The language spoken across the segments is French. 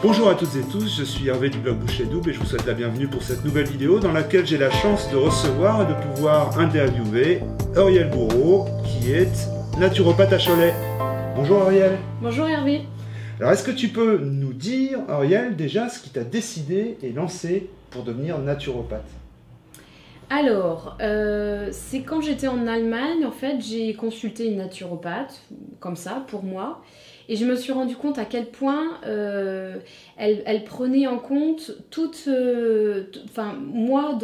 Bonjour à toutes et tous, je suis Hervé du blog Boucher Double et je vous souhaite la bienvenue pour cette nouvelle vidéo dans laquelle j'ai la chance de recevoir et de pouvoir interviewer Auriel Bourreau qui est naturopathe à Cholet. Bonjour Auriel. Bonjour Hervé. Alors est-ce que tu peux nous dire, Auriel, déjà ce qui t'a décidé et lancé pour devenir naturopathe? Alors, c'est quand j'étais en Allemagne, en fait, j'ai consulté une naturopathe, comme ça, pour moi, et je me suis rendu compte à quel point elle prenait en compte moi,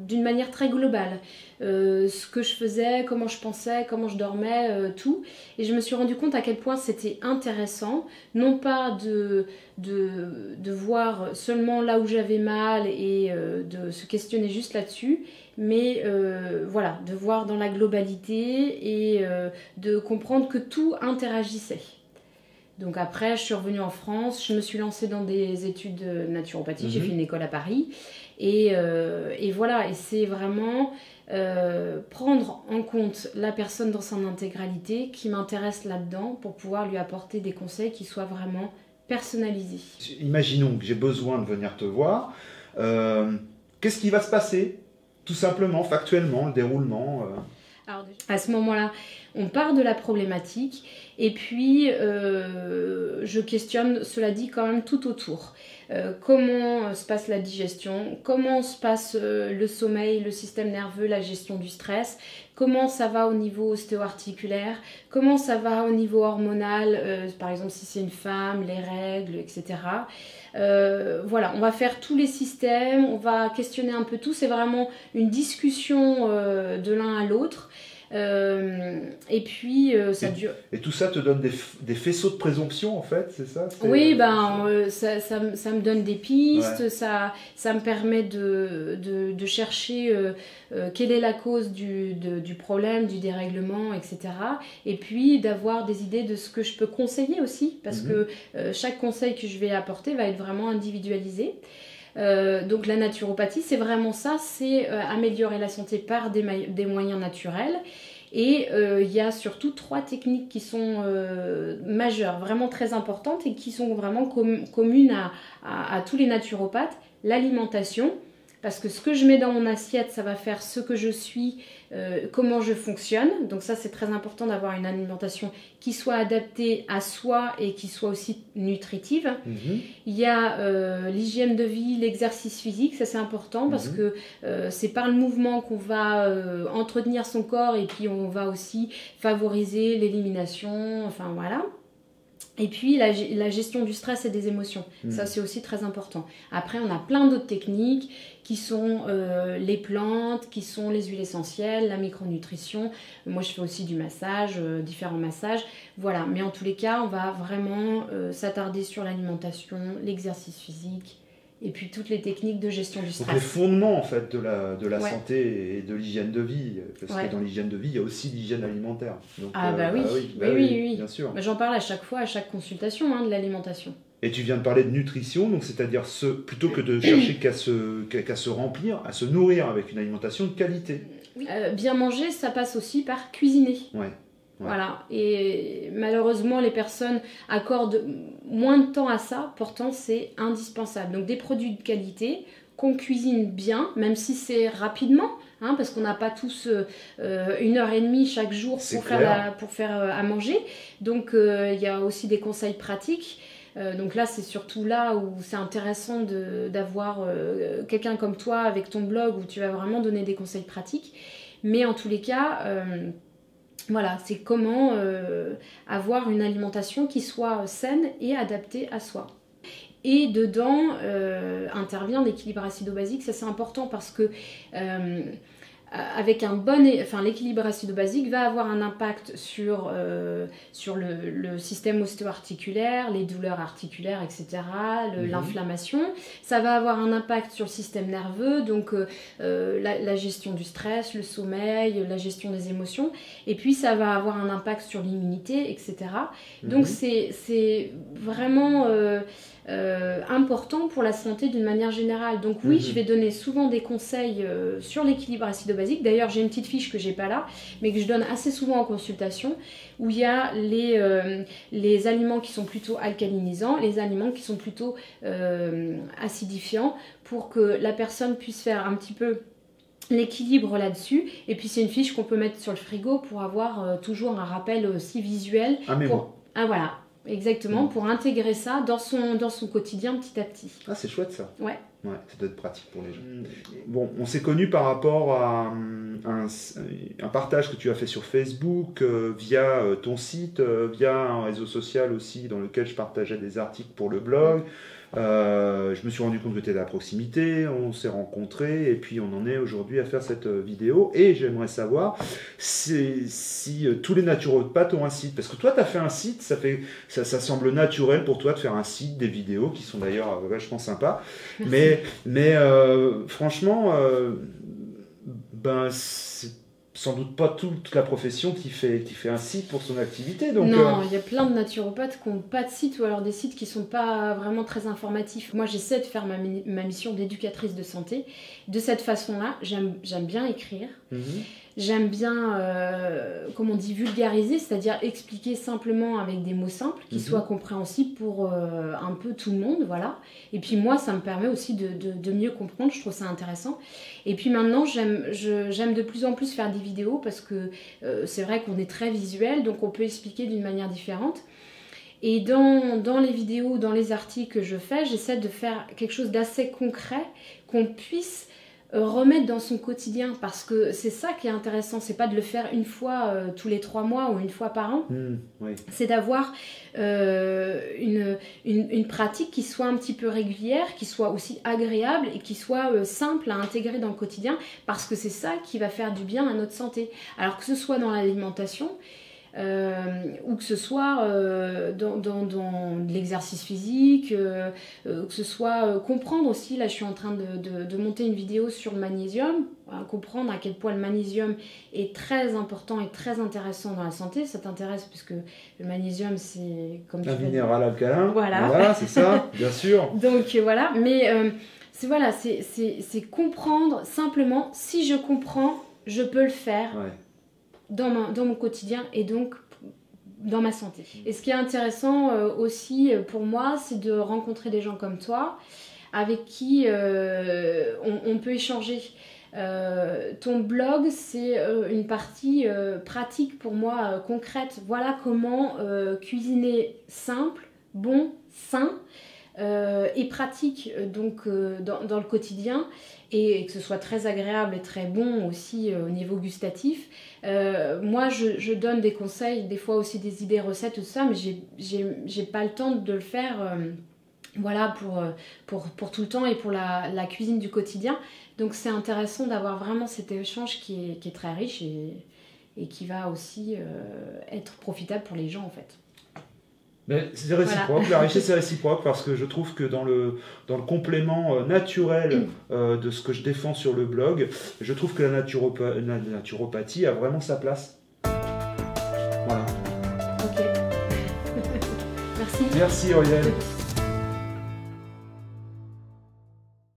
d'une manière très globale. Ce que je faisais, comment je pensais, comment je dormais, tout. Et je me suis rendu compte à quel point c'était intéressant, non pas de voir seulement là où j'avais mal et de se questionner juste là-dessus, mais voilà, de voir dans la globalité et de comprendre que tout interagissait. Donc après, je suis revenue en France, je me suis lancée dans des études de naturopathie, j'ai fait une école à Paris. Et voilà, et c'est vraiment prendre en compte la personne dans son intégralité qui m'intéresse là-dedans pour pouvoir lui apporter des conseils qui soient vraiment personnalisés. Imaginons que j'ai besoin de venir te voir. Qu'est-ce qui va se passer? Tout simplement, factuellement, le déroulement Alors, à ce moment-là, on part de la problématique et puis je questionne, cela dit, quand même tout autour. Comment se passe la digestion, comment se passe le sommeil, le système nerveux, la gestion du stress, comment ça va au niveau ostéo-articulaire, comment ça va au niveau hormonal, par exemple si c'est une femme, les règles, etc. Voilà, on va faire tous les systèmes, on va questionner un peu tout, c'est vraiment une discussion de l'un à l'autre. Et puis ça dure. Et tout ça te donne des faisceaux de présomption en fait, c'est ça? Oui, ça me donne des pistes, ouais. Ça me permet de chercher quelle est la cause du problème, du dérèglement, etc. Et puis d'avoir des idées de ce que je peux conseiller aussi, parce que chaque conseil que je vais apporter va être vraiment individualisé. Donc la naturopathie, c'est vraiment ça, c'est améliorer la santé par des moyens naturels. Et il y a surtout 3 techniques qui sont majeures, vraiment très importantes et qui sont vraiment communes à tous les naturopathes. L'alimentation, parce que ce que je mets dans mon assiette, ça va faire ce que je suis, comment je fonctionne. Donc ça, c'est très important d'avoir une alimentation qui soit adaptée à soi et qui soit aussi nutritive. Il y a l'hygiène de vie, l'exercice physique, ça c'est important parce que c'est par le mouvement qu'on va entretenir son corps et puis on va aussi favoriser l'élimination, enfin voilà. Et puis la gestion du stress et des émotions, ça c'est aussi très important. Après on a plein d'autres techniques qui sont les plantes, qui sont les huiles essentielles, la micronutrition. Moi je fais aussi du massage, différents massages. Voilà, mais en tous les cas on va vraiment s'attarder sur l'alimentation, l'exercice physique et puis toutes les techniques de gestion du stress. Donc les fondements en fait de la santé et de l'hygiène de vie, parce que dans l'hygiène de vie il y a aussi l'hygiène alimentaire. Donc, oui, bien sûr. J'en parle à chaque fois, à chaque consultation de l'alimentation. Et tu viens de parler de nutrition, donc c'est-à-dire plutôt que de chercher qu'à se remplir, à se nourrir avec une alimentation de qualité. Oui. Bien manger, ça passe aussi par cuisiner. Ouais. Voilà, et malheureusement les personnes accordent moins de temps à ça, pourtant c'est indispensable. Donc des produits de qualité qu'on cuisine bien, même si c'est rapidement, parce qu'on n'a pas tous 1h30 chaque jour pour faire à manger. Donc il y a aussi des conseils pratiques. Donc là c'est surtout là où c'est intéressant d'avoir quelqu'un comme toi avec ton blog où tu vas vraiment donner des conseils pratiques. Mais en tous les cas... voilà, c'est comment avoir une alimentation qui soit saine et adaptée à soi. Et dedans intervient l'équilibre acido-basique, ça c'est important parce que avec l'équilibre acido-basique va avoir un impact sur le système ostéo-articulaire, les douleurs articulaires, etc., l'inflammation. Ça va avoir un impact sur le système nerveux, donc la gestion du stress, le sommeil, la gestion des émotions. Et puis ça va avoir un impact sur l'immunité, etc. Donc c'est vraiment important pour la santé d'une manière générale. Donc oui, je vais donner souvent des conseils sur l'équilibre acido-basique. D'ailleurs, j'ai une petite fiche que j'ai pas là, mais que je donne assez souvent en consultation, où il y a les aliments qui sont plutôt alcalinisants, les aliments qui sont plutôt acidifiants, pour que la personne puisse faire un petit peu l'équilibre là-dessus. Et puis c'est une fiche qu'on peut mettre sur le frigo pour avoir toujours un rappel aussi visuel. Voilà, exactement, pour intégrer ça dans son quotidien petit à petit. Ah, c'est chouette ça. Ouais. Ouais, ça doit être pratique pour les gens. Bon, on s'est connus par rapport à un partage que tu as fait sur Facebook, via ton site, via un réseau social aussi dans lequel je partageais des articles pour le blog. Je me suis rendu compte que tu étais à proximité, on s'est rencontrés et puis on en est aujourd'hui à faire cette vidéo. Et j'aimerais savoir si tous les naturopathes ont un site, parce que toi tu as fait un site, ça semble naturel pour toi de faire un site, des vidéos qui sont d'ailleurs vachement sympas. Mais franchement, c'est sans doute pas toute la profession qui fait un site pour son activité. Donc, non, il y a plein de naturopathes qui n'ont pas de site ou alors des sites qui ne sont pas vraiment très informatifs. Moi, j'essaie de faire ma mission d'éducatrice de santé. De cette façon-là, j'aime bien écrire. J'aime bien, comme on dit, vulgariser, c'est-à-dire expliquer simplement avec des mots simples qui soient compréhensibles pour un peu tout le monde, voilà. Et puis moi, ça me permet aussi de mieux comprendre, je trouve ça intéressant. Et puis maintenant, j'aime de plus en plus faire des vidéos parce que c'est vrai qu'on est très visuel, donc on peut expliquer d'une manière différente. Et dans les vidéos, dans les articles que je fais, j'essaie de faire quelque chose d'assez concret, qu'on puisse remettre dans son quotidien, parce que c'est ça qui est intéressant, c'est pas de le faire une fois tous les 3 mois ou une fois par an, oui. C'est d'avoir une pratique qui soit un petit peu régulière, qui soit aussi agréable et qui soit simple à intégrer dans le quotidien, parce que c'est ça qui va faire du bien à notre santé. Alors que ce soit dans l'alimentation, ou que ce soit dans l'exercice physique, que ce soit comprendre aussi, là je suis en train de monter une vidéo sur le magnésium, comprendre à quel point le magnésium est très important et très intéressant dans la santé. Ça t'intéresse puisque le magnésium c'est comme un minéral alcalin, voilà c'est ça, bien sûr. Donc voilà, mais c'est comprendre simplement, si je comprends, je peux le faire. Ouais. Dans mon quotidien et donc dans ma santé. Et ce qui est intéressant aussi pour moi, c'est de rencontrer des gens comme toi avec qui on peut échanger. Ton blog, c'est une partie pratique pour moi, concrète. Voilà comment cuisiner simple, bon, sain et pratique donc dans le quotidien, et que ce soit très agréable et très bon aussi au niveau gustatif. Moi je donne des conseils, des fois aussi des idées recettes, tout ça, mais j'ai pas le temps de le faire voilà, pour tout le temps et pour la cuisine du quotidien. Donc c'est intéressant d'avoir vraiment cet échange qui est très riche et qui va aussi être profitable pour les gens en fait. Mais c'est réciproque, voilà. La richesse est réciproque, parce que je trouve que dans le complément naturel de ce que je défends sur le blog, je trouve que la naturopathie a vraiment sa place. Voilà. Ok. Merci. Merci Auriel.